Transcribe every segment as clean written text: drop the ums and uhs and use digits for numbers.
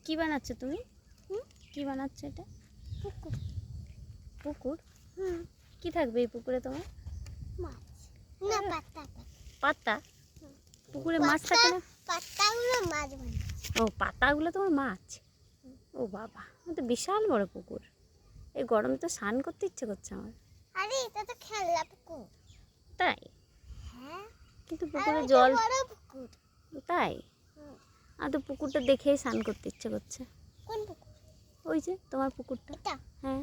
কি বানাচ্ছ তুমি? কি বানাচ্ছ এটা? পুকুর। পুকুর? কি থাকবে এই পুকুরে তোমার? মাছ না, পাতা। পাতা? পুকুরে মাছ থাকে না? পাতাগুলো মাছ বানাচ্ছে। ও, পাতাগুলো তোমার মাছ। ও বাবা, তো বিশাল বড় পুকুর। এই গরমে তো স্নান করতে ইচ্ছে করছে আমার। আরে এটা তো খেলনা পুকুর। তাই? হ্যাঁ, কিন্তু আর পুকুরে ওইটা জল। বড় পুকুর। তাই? আর তো পুকুরটা দেখেই স্নান করতে ইচ্ছে করছে। কোন পুকুর? ওই যে তোমার পুকুরটা। এটা? হ্যাঁ।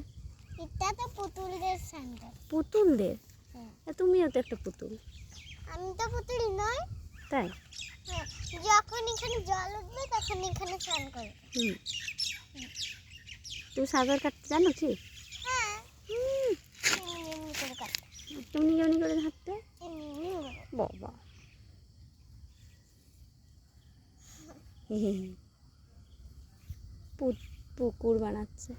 এটা তো পুতুলদের স্যান্ডেল। পুতুলদের? হ্যাঁ। তুমিও তো একটা পুতুল। আমি তো পুতুল নই। তাই? হ্যাঁ, যখন এখানে জল উঠবে তখন এখানে স্নান করবে। তুমি সাঁতার কাটতে জানো কি? হ্যাঁ, এমনি করে কাটতে। তুমি কেমনি করে হাঁটতে? এমনি করে। বাবা। পুকুর বানাচ্ছে।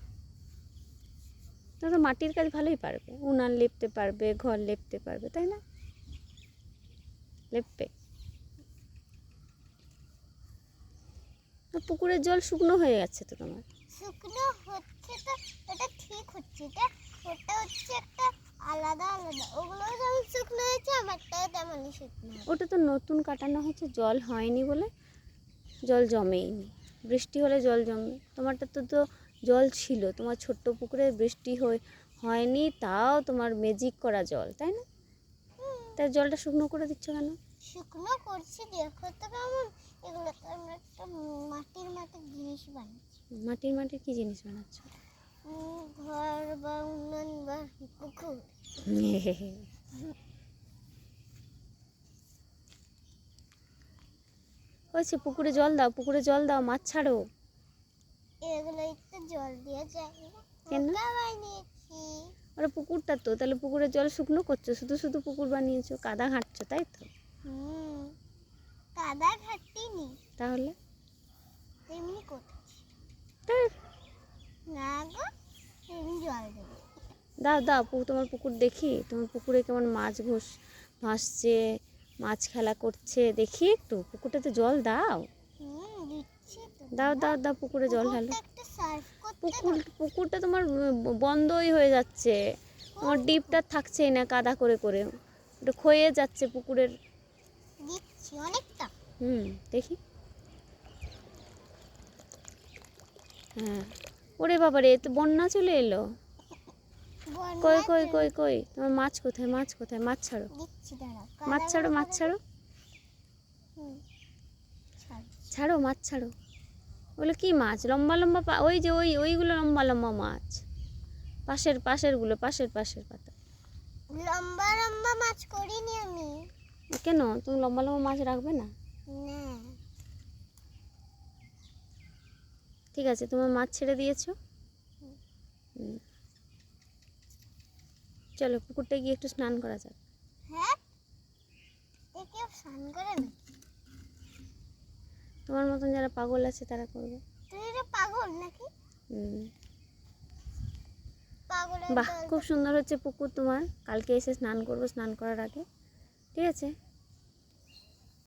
তো মাটির কাজ ভালোই পারবে, উনান লেপতে পারবে, ঘর লেপতে পারবে, তাই না? লেপবে। পুকুরের জল শুকনো হয়ে যাচ্ছে তো তোমার। শুকনো হচ্ছে তো, এটা ঠিক হচ্ছে। ওটা হচ্ছে একটা আলাদা আলাদা। ওগুলো যেমন শুকনো হয়েছে, আমারটাও তেমনই শুকনো হয়েছে। ওটা তো নতুন কাটানো হচ্ছে, জল হয়নি বলে জল জমেইনি। বৃষ্টি হলে জল জমে। তোমারটা তো জল ছিল, তোমার ছোট্ট পুকুরে বৃষ্টি হয়নি, তাও তোমার ম্যাজিক করা জল, তাই না? তাই জলটা শুকনো করে দিচ্ছ কেন? শুকনো করছি, দেখো তো কেমন। এগুলো তো আমরা একটা মাটির জিনিস বানাচ্ছি। মাটির কি জিনিস বানাচ্ছ? ঘর বা উনুন বা পুকুর। হয়েছে, পুকুরে জল দাও, পুকুরে জল দাও, মাছ ছাড়ো। এগুলো একটু জল দিয়ে যাই কেন? বানিয়েছি। ওরা পুকুরটা তো, তাহলে পুকুরের জল শুকনো করছো, শুধু শুধু পুকুর বানিয়েছো, কাদা ঘাঁটছো, তাই তো? কাদা ঘাটিনি। তাহলে? এমনি করছি। তাই? না গো, এমনি জল দেবো। দাও দাও, তোমার পুকুর দেখি, তোমার পুকুরে কেমন মাছ ভাসছে, মাছ খেলা করছে, দেখি একটু। পুকুরটাতে জল দাও। দিচ্ছি তো। দাও দাও দাও, পুকুরে জল ঢালো। পুকুর পুকুরটা তোমার বন্ধই হয়ে যাচ্ছে, তোমার ডিপটা থাকছেই না, কাদা করে করে ওটা ক্ষয়ে যাচ্ছে পুকুরের। দিচ্ছি অনেকটা। দেখি। হ্যাঁ। ওরে বাবারে, তো বন্যা চলে এলো। কই কই কই কই তোমার মাছ কোথায়? মাছ কোথায়? মাছ ছাড়ো, মাছ ছাড়ো, মাছ ছাড়ো, ছাড়ো, মাছ ছাড়ো। ওগুলো কি মাছ? লম্বা লম্বা ওই যে ওইগুলো লম্বা লম্বা মাছ। পাশেরগুলো, পাশের পাতা। লম্বা লম্বা মাছ করিনি আমি। কেন? তুমি লম্বা লম্বা মাছ রাখবে না? ঠিক আছে, তোমার মাছ ছেড়ে দিয়েছো। চলো পুকুরটা গিয়ে একটু স্নান করা যাক। হ্যাঁ, কেউ স্নান করে নাকি? তোমার মতন যারা পাগল আছে তারা করবে। তুই পাগল নাকি? বাহ, খুব সুন্দর হচ্ছে পুকুর তোমার। কালকে এসে স্নান করবো, স্নান করার আগে। ঠিক আছে।